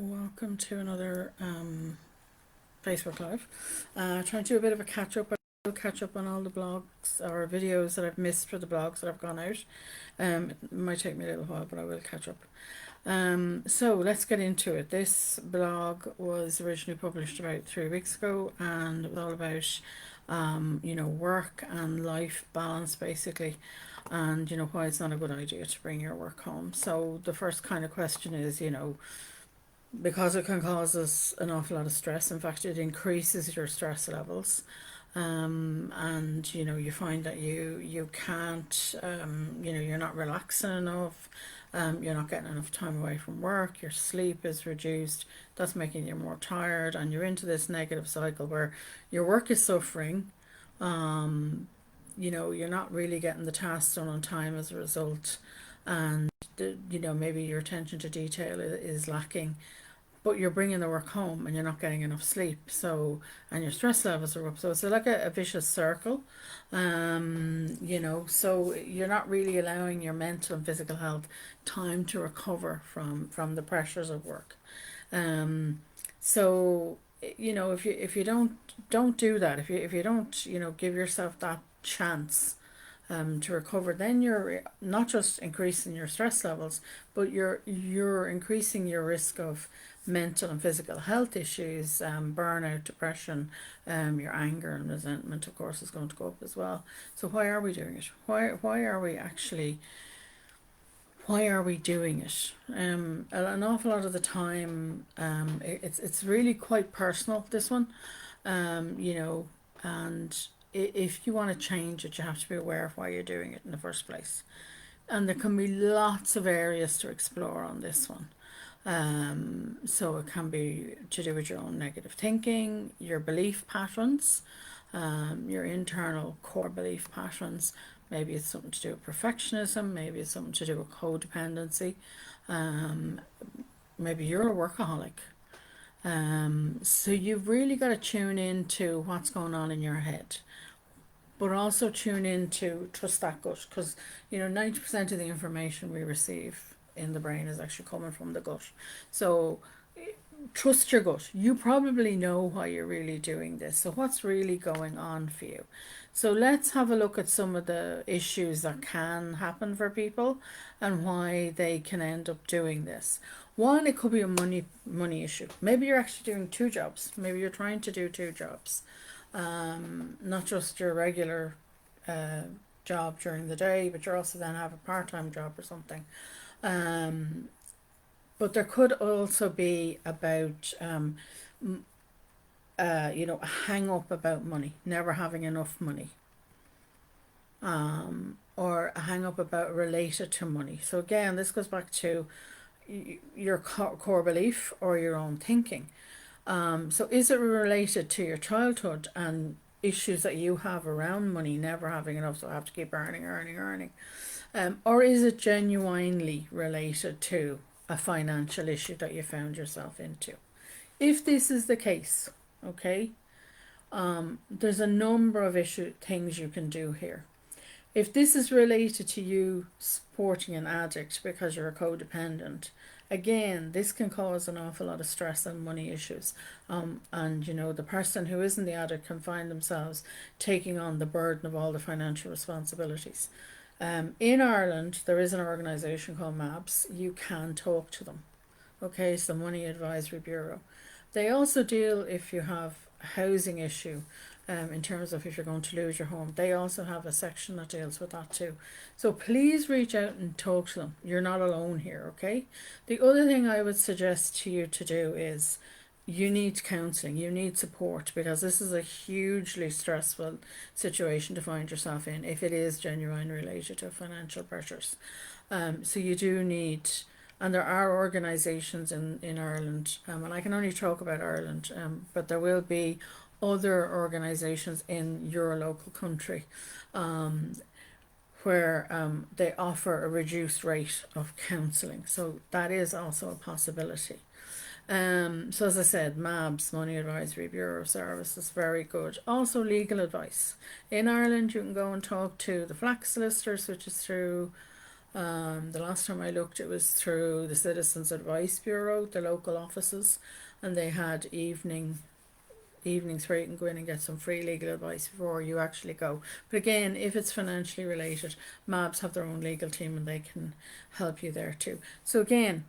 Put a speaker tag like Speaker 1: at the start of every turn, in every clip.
Speaker 1: Welcome to another Facebook Live. Trying to do a bit of a catch up. I'll catch up on all the blogs or videos that I've missed for the blogs that have gone out. It might take me a little while, but I will catch up. So let's get into it. This blog was originally published about 3 weeks ago, and it was all about work and life balance basically, and why it's not a good idea to bring your work home. So the first kind of question is, because it can cause us an awful lot of stress. In fact, it increases your stress levels. And you find that you can't, you're not relaxing enough. You're not getting enough time away from work. Your sleep is reduced. That's making you more tired, and you're into this negative cycle where your work is suffering. You're not really getting the tasks done on time as a result, and maybe your attention to detail is lacking, but you're bringing the work home and you're not getting enough sleep, and your stress levels are up, so it's like a vicious circle. So you're not really allowing your mental and physical health time to recover from the pressures of work. So if you don't do that, if you don't give yourself that chance to recover, then you're not just increasing your stress levels, but you're increasing your risk of mental and physical health issues, burnout, depression, your anger and resentment, of course, is going to go up as well. So why are we doing it? Why are we doing it? An awful lot of the time, it's really quite personal, this one, and if you want to change it, you have to be aware of why you're doing it in the first place. And there can be lots of areas to explore on this one. So it can be to do with your own negative thinking, your belief patterns, your internal core belief patterns. Maybe it's something to do with perfectionism, maybe it's something to do with codependency. Maybe you're a workaholic. So you've really got to tune into what's going on in your head, but also tune in to trust that gut, because 90% of the information we receive in the brain is actually coming from the gut. So trust your gut. You probably know why you're really doing this. So what's really going on for you? So let's have a look at some of the issues that can happen for people and why they can end up doing this. One, it could be a money issue. Maybe you're actually doing two jobs. Maybe you're trying to do two jobs, not just your regular job during the day, but you're also then have a part-time job or something. But there could also be about a hang up about money, never having enough money, or a hang up about related to money. So again, this goes back to your core belief or your own thinking. So is it related to your childhood and issues that you have around money, never having enough, so I have to keep earning, or is it genuinely related to a financial issue that you found yourself into? If this is the case, okay, there's a number of things you can do here. If this is related to you supporting an addict because you're a codependent, again, this can cause an awful lot of stress and money issues. And the person who isn't the addict can find themselves taking on the burden of all the financial responsibilities. In Ireland, there is an organisation called MABS. You can talk to them. Okay, it's the Money Advisory Bureau. They also deal if you have a housing issue, in terms of if you're going to lose your home. They also have a section that deals with that too. So please reach out and talk to them. You're not alone here, okay? The other thing I would suggest to you to do is you need counselling, you need support, because this is a hugely stressful situation to find yourself in if it is genuinely related to financial pressures. So you do need, and there are organisations in Ireland, and I can only talk about Ireland, but there will be other organisations in your local country where they offer a reduced rate of counselling. So that is also a possibility. So as I said, MABS, Money Advisory Bureau Service, is very good. Also legal advice. In Ireland, you can go and talk to the Flax solicitors, which is through The last time I looked, it was through the Citizens Advice Bureau, the local offices, and they had evenings where you can go in and get some free legal advice before you actually go. But again, if it's financially related, MABs have their own legal team and they can help you there too. So again,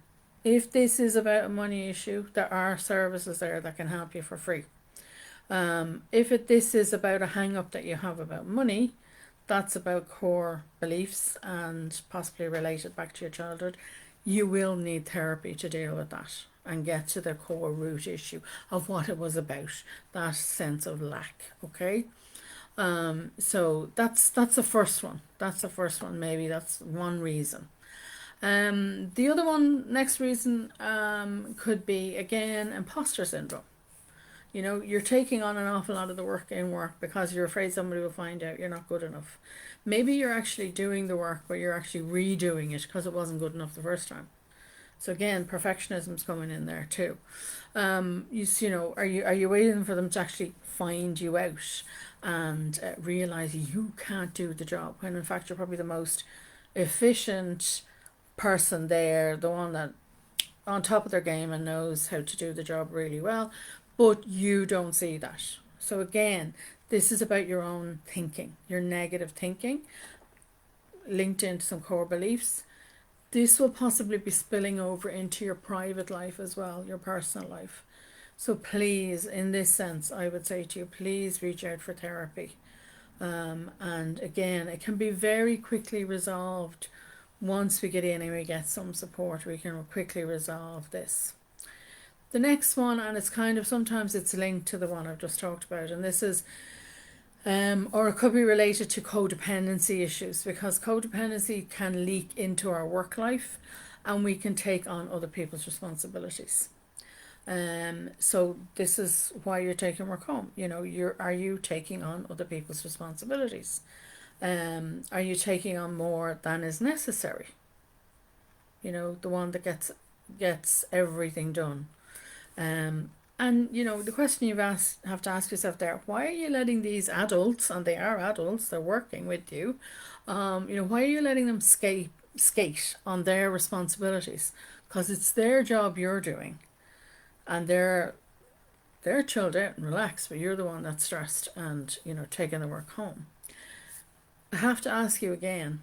Speaker 1: if this is about a money issue, there are services there that can help you for free. If this is about a hang up that you have about money, that's about core beliefs and possibly related back to your childhood, you will need therapy to deal with that and get to the core root issue of what it was about, that sense of lack. Okay. So that's the first one. Maybe that's one reason. The other one, next reason, could be again imposter syndrome. You're taking on an awful lot of the work in work because you're afraid somebody will find out you're not good enough. Maybe you're actually doing the work, but you're actually redoing it because it wasn't good enough the first time. So again, perfectionism's coming in there too. Are you waiting for them to actually find you out and realize you can't do the job when in fact you're probably the most efficient person there, the one that on top of their game and knows how to do the job really well, but you don't see that. So again, this is about your own thinking, your negative thinking linked into some core beliefs. This will possibly be spilling over into your private life as well, your personal life. So please, in this sense, I would say to you, please reach out for therapy. And again, it can be very quickly resolved. Once we get in and we get some support, we can quickly resolve this. The next one, and it's kind of, sometimes it's linked to the one I've just talked about, and this is, or it could be related to codependency issues, because codependency can leak into our work life and we can take on other people's responsibilities. So this is why you're taking work home. Are you taking on other people's responsibilities? Are you taking on more than is necessary? The one that gets everything done. And the question have to ask yourself there: why are you letting these adults, and they are adults, they're working with you, why are you letting them skate on their responsibilities? Because it's their job you're doing, and they're chilled out and relaxed, but you're the one that's stressed and taking the work home. I have to ask you again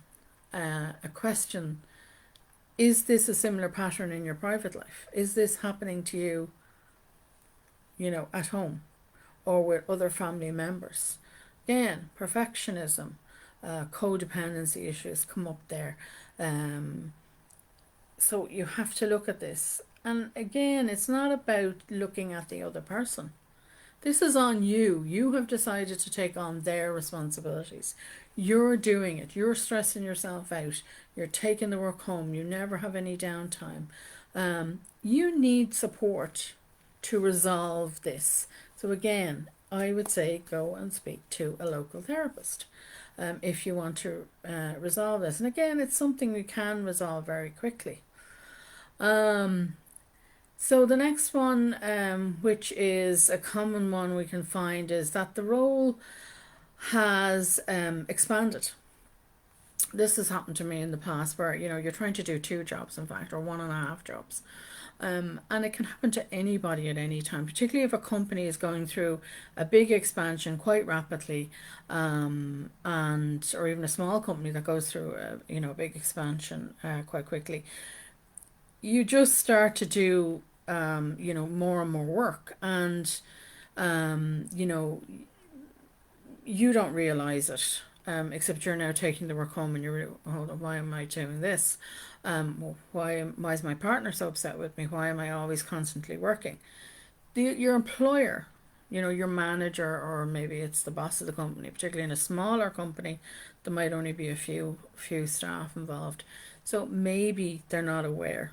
Speaker 1: a question. Is this a similar pattern in your private life? Is this happening to you, at home or with other family members? Again, perfectionism, codependency issues come up there. So you have to look at this. And again, it's not about looking at the other person. This is on you. You have decided to take on their responsibilities. You're doing it. You're stressing yourself out. You're taking the work home. You never have any downtime. You need support to resolve this. So again, I would say go and speak to a local therapist if you want to resolve this. And again, it's something we can resolve very quickly. So the next one, which is a common one we can find, is that the role has expanded. This has happened to me in the past where, you're trying to do 2 jobs, in fact, or 1.5 jobs. And it can happen to anybody at any time, particularly if a company is going through a big expansion quite rapidly, and or even a small company that goes through a big expansion quite quickly. You just start to do more and more work, and you don't realize it, except you're now taking the work home and you're, hold on, why am I doing this? Why is my partner so upset with me? Why am I always constantly working? Your employer, your manager, or maybe it's the boss of the company, particularly in a smaller company, there might only be a few staff involved. So maybe they're not aware.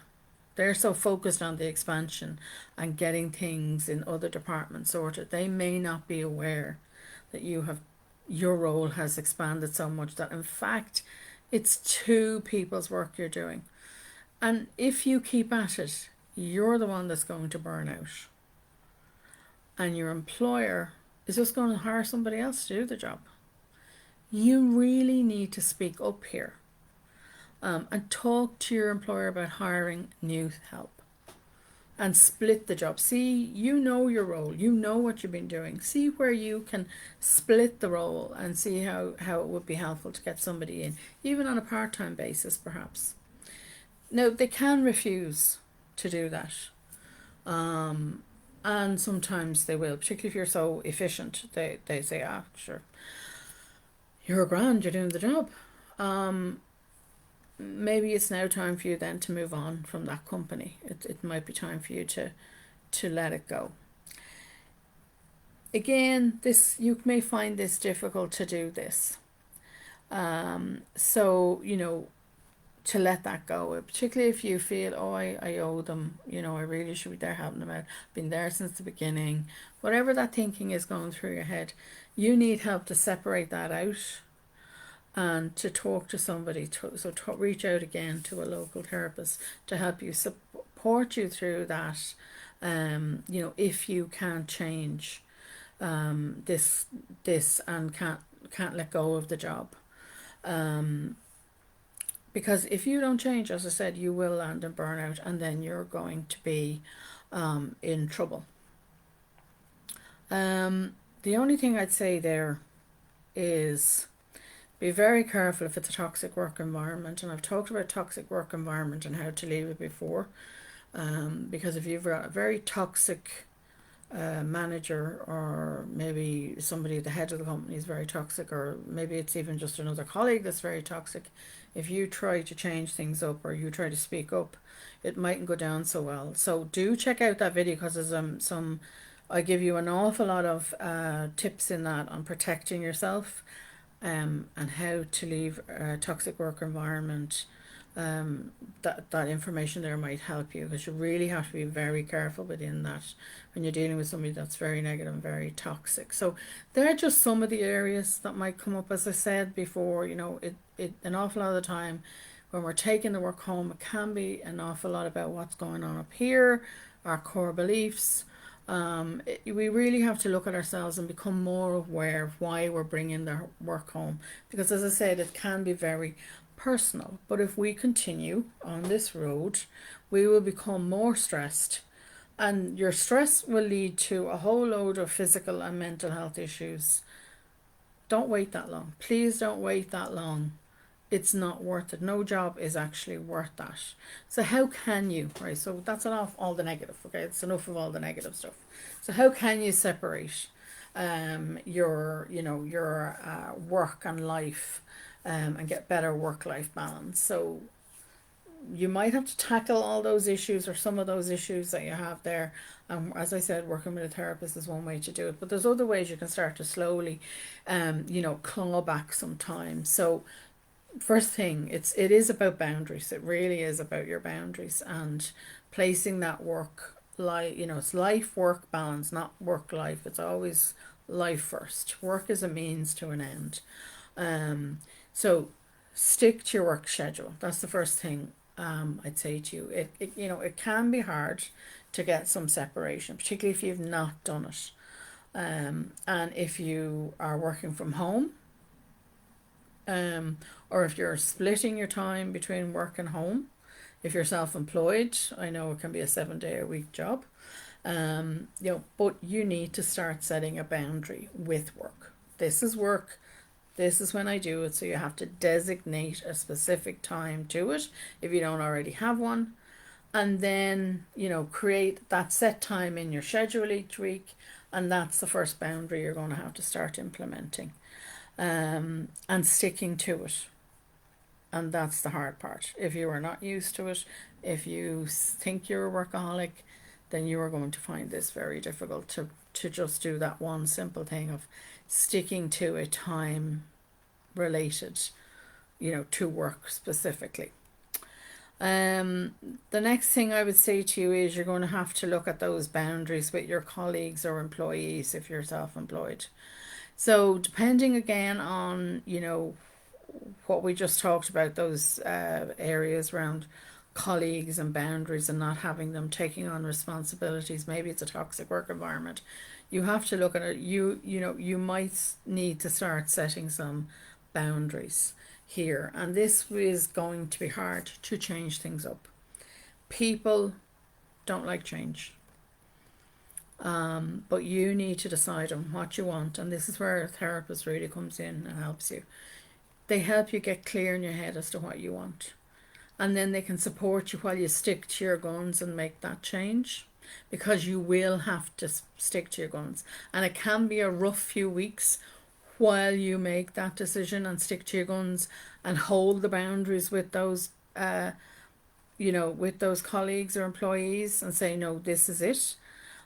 Speaker 1: They're so focused on the expansion and getting things in other departments sorted, they may not be aware that your role has expanded so much that in fact it's 2 people's work you're doing. And if you keep at it, you're the one that's going to burn out. And your employer is just going to hire somebody else to do the job. You really need to speak up here. And talk to your employer about hiring new help, and split the job. See, you know your role, you know what you've been doing. See where you can split the role and see how it would be helpful to get somebody in, even on a part-time basis perhaps. Now, they can refuse to do that. Um, and sometimes they will, particularly if you're so efficient. They say, ah, sure, you're grand, you're doing the job. Maybe it's now time for you then to move on from that company. It might be time for you to let it go. Again, this, you may find this difficult to do this. So, to let that go, particularly if you feel, oh, I owe them, I really should be there helping them out, been there since the beginning. Whatever that thinking is going through your head, you need help to separate that out and to talk to somebody. Reach out again to a local therapist to help you, support you through that. If you can't change this and can't let go of the job. Because if you don't change, as I said, you will land in burnout, and then you're going to be in trouble. The only thing I'd say there is be very careful if it's a toxic work environment. And I've talked about toxic work environment and how to leave it before. Because if you've got a very toxic manager, or maybe somebody at the head of the company is very toxic, or maybe it's even just another colleague that's very toxic, if you try to change things up or you try to speak up, it mightn't go down so well. So do check out that video, because there's I give you an awful lot of tips in that on protecting yourself, and how to leave a toxic work environment. That information there might help you, because you really have to be very careful within that when you're dealing with somebody that's very negative and very toxic. So they're just some of the areas that might come up. As I said before, an awful lot of the time when we're taking the work home, it can be an awful lot about what's going on up here, our core beliefs. We really have to look at ourselves and become more aware of why we're bringing the work home, because as I said, it can be very personal. But if we continue on this road, we will become more stressed, and your stress will lead to a whole load of physical and mental health issues. Don't wait that long. Please don't wait that long. It's not worth it. No job is actually worth that. So how can you, right? So that's enough all the negative, okay? It's enough of all the negative stuff. So how can you separate your work and life, and get better work-life balance? So you might have to tackle all those issues, or some of those issues that you have there. As I said, working with a therapist is one way to do it, but there's other ways you can start to slowly, claw back some time. So first thing, it is about boundaries. It really is about your boundaries, and placing that work life, it's life work balance, not work life. It's always life first. Work is a means to an end. So stick to your work schedule. That's the first thing I'd say to you. It can be hard to get some separation, particularly if you've not done it. And if you are working from home, or if you're splitting your time between work and home, if you're self-employed, I know it can be a 7-day-a-week job. But you need to start setting a boundary with work. This is work. This is when I do it. So you have to designate a specific time to it if you don't already have one. And then, create that set time in your schedule each week. And that's the first boundary you're going to have to start implementing, and sticking to it. And that's the hard part. If you are not used to it, if you think you're a workaholic, then you are going to find this very difficult to just do that one simple thing of sticking to a time related, to work specifically. The next thing I would say to you is you're going to have to look at those boundaries with your colleagues or employees if you're self-employed. So depending again on, what we just talked about, those areas around colleagues and boundaries and not having them taking on responsibilities, maybe it's a toxic work environment, you have to look at it. You might need to start setting some boundaries. here, and this is going to be hard to change things up. People don't like change, but you need to decide on what you want, and this is where a therapist really comes in and helps you. They help you get clear in your head as to what you want, and then they can support you while you stick to your guns and make that change, because you will have to stick to your guns, and it can be a rough few weeks while you make that decision and stick to your guns and hold the boundaries with those with those colleagues or employees and say, no, this is it.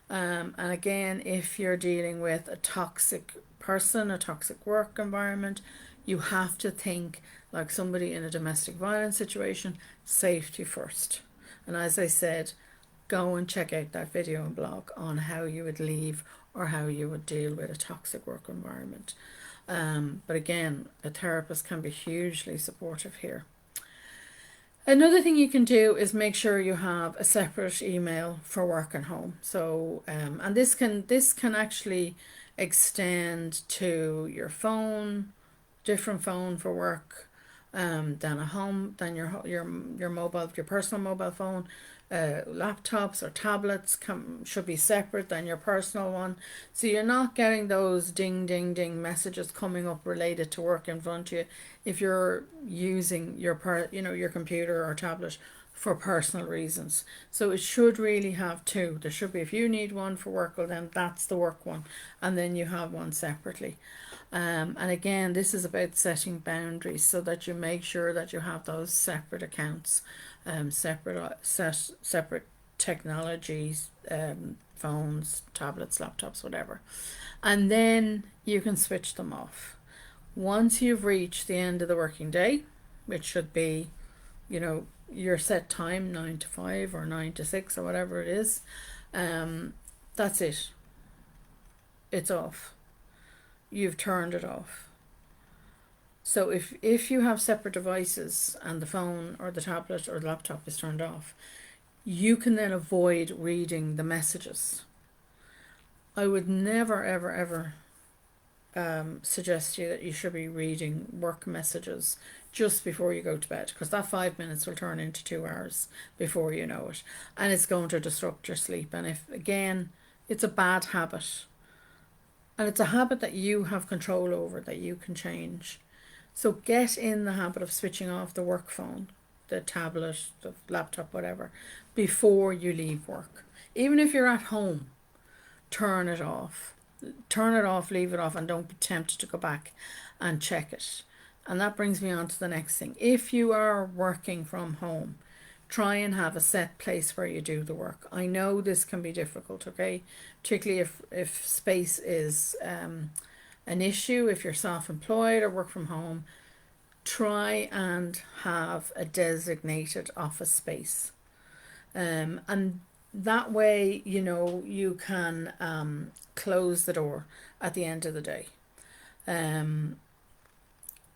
Speaker 1: And again, if you're dealing with a toxic person, a toxic work environment, you have to think like somebody in a domestic violence situation, safety first. And as I said, go and check out that video and blog on how you would leave or how you would deal with a toxic work environment. But again, a therapist can be hugely supportive here. Another thing you can do is make sure you have a separate email for work and home. So, and this can actually extend to your phone, different phone for work, than a home, than your mobile, your personal mobile phone. Laptops or tablets should be separate than your personal one, so you're not getting those ding ding ding messages coming up related to work in front of you if you're using your computer or tablet for personal reasons. So it should really have two. There should be, if you need one for work, well then that's the work one, and then you have one separately. And again, this is about setting boundaries so that you make sure that you have those separate accounts, separate technologies, phones, tablets, laptops, whatever. And then you can switch them off. Once you've reached the end of the working day, which should be, your set time, 9 to 5 or 9 to 6 or whatever it is, that's it. It's off. You've turned it off. So if you have separate devices and the phone or the tablet or the laptop is turned off, you can then avoid reading the messages. I would never, ever, ever suggest to you that you should be reading work messages just before you go to bed, because that 5 minutes will turn into 2 hours before you know it, and it's going to disrupt your sleep. And if, again, it's a bad habit, and it's a habit that you have control over, that you can change. So get in the habit of switching off the work phone, the tablet, the laptop, whatever, before you leave work. Even if you're at home, turn it off. Turn it off, leave it off, and don't be tempted to go back and check it. And that brings me on to the next thing. If you are working from home, try and have a set place where you do the work. I know this can be difficult, okay? Particularly if space is an issue, if you're self-employed or work from home, try and have a designated office space. And that way, you can close the door at the end of the day.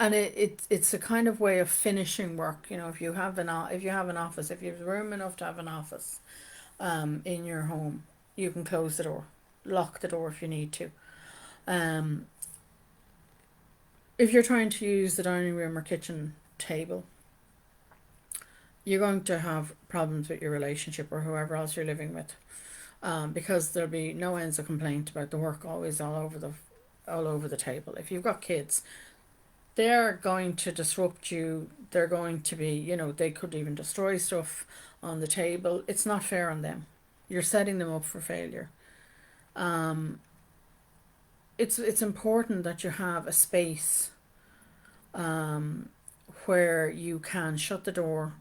Speaker 1: And it's a kind of way of finishing work. If you have an office, if you have room enough to have an office in your home, you can close the door, lock the door if you need to. If you're trying to use the dining room or kitchen table, you're going to have problems with your relationship or whoever else you're living with, because there'll be no ends of complaint about the work always all over the table. If you've got kids, they're going to disrupt you. They're going to be, they could even destroy stuff on the table. It's not fair on them. You're setting them up for failure. It's important that you have a space where you can shut the door,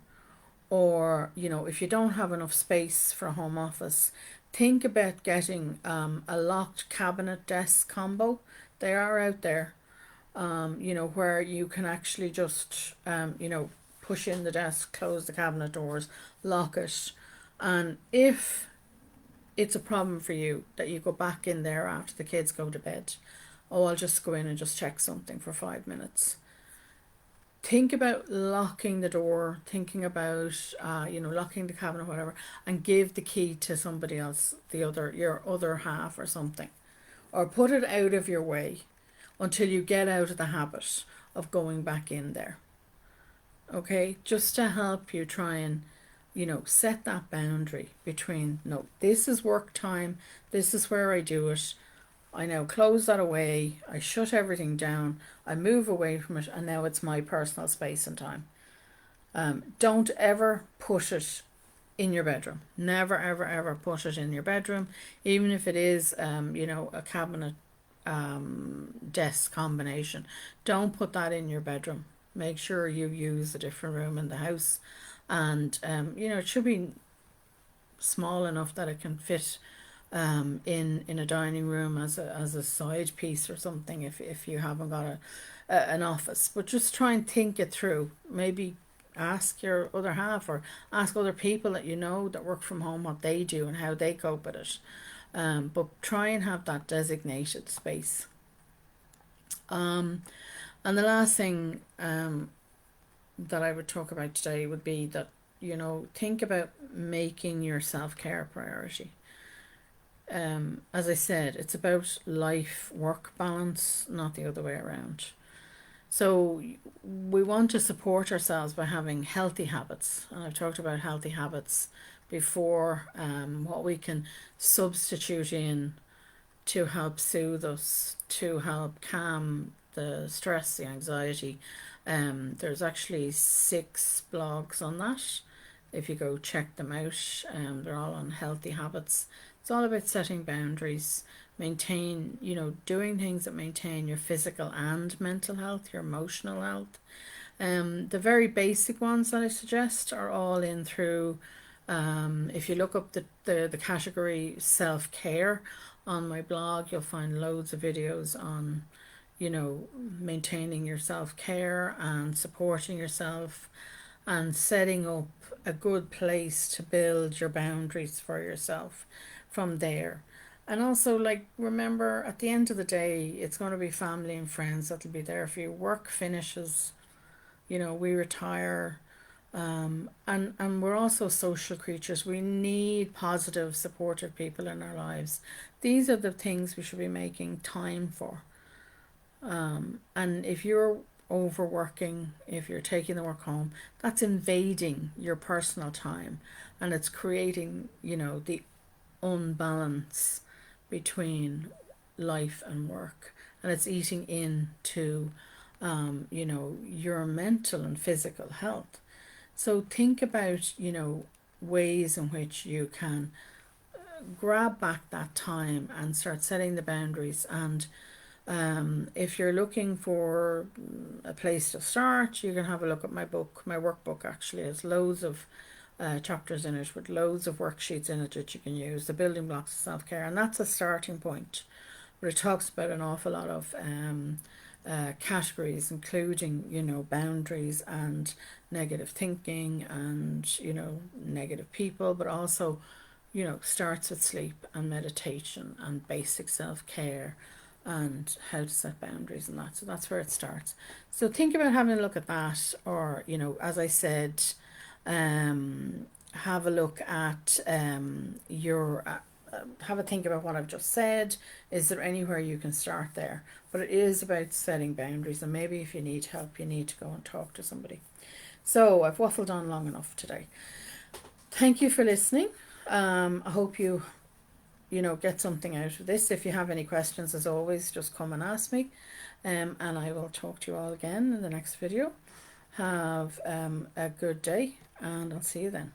Speaker 1: or if you don't have enough space for a home office, think about getting a locked cabinet desk combo. They are out there, where you can actually just push in the desk, close the cabinet doors, lock it, and if it's a problem for you that you go back in there after the kids go to bed, I'll just go in and just check something for 5 minutes. Think about locking the door, thinking about, locking the cabinet, whatever, and give the key to somebody else, your other half or something. Or put it out of your way until you get out of the habit of going back in there. okay, just to help you try and, set that boundary between, no, this is work time, this is where I do it. I now close that away, I shut everything down, I move away from it, and now it's my personal space and time. Don't ever put it in your bedroom. Never, ever, ever put it in your bedroom, even if it is, a cabinet desk combination. Don't put that in your bedroom. Make sure you use a different room in the house, and it should be small enough that it can fit in a dining room as a side piece or something if you haven't got an office. But just try and think it through. Maybe ask your other half, or ask other people that you know that work from home what they do and how they cope with it. But try and have that designated space. And the last thing that I would talk about today would be that, think about making your self-care a priority. As I said, it's about life-work balance, not the other way around. So we want to support ourselves by having healthy habits. And I've talked about healthy habits before, what we can substitute in to help soothe us, to help calm the stress, the anxiety. There's actually 6 blogs on that. If you go check them out, they're all on healthy habits. It's all about setting boundaries, doing things that maintain your physical and mental health, your emotional health. The very basic ones that I suggest are all in through, if you look up the category self-care on my blog, you'll find loads of videos on, maintaining your self-care and supporting yourself and setting up a good place to build your boundaries for yourself from there. And also, remember, at the end of the day, it's going to be family and friends that'll be there for you. Work finishes, we retire, and we're also social creatures. We need positive, supportive people in our lives. These are the things we should be making time for. And if you're overworking, if you're taking the work home, that's invading your personal time, and it's creating, the unbalance between life and work, and it's eating into your mental and physical health. So think about ways in which you can grab back that time and start setting the boundaries. And if you're looking for a place to start, you can have a look at my book. My workbook actually has loads of chapters in it with loads of worksheets in it that you can use, the building blocks of self-care, and that's a starting point. But it talks about an awful lot of categories, including boundaries and negative thinking and negative people, but also starts with sleep and meditation and basic self-care and how to set boundaries and that. So that's where it starts. So think about having a look at that, or as I said, have a look at your have a think about what I've just said. Is there anywhere you can start there? But it is about setting boundaries, and maybe if you need help, you need to go and talk to somebody. So I've waffled on long enough today. Thank you for listening. I hope you get something out of this. If you have any questions, as always, just come and ask me, and I will talk to you all again in the next video. Have a good day, and I'll see you then.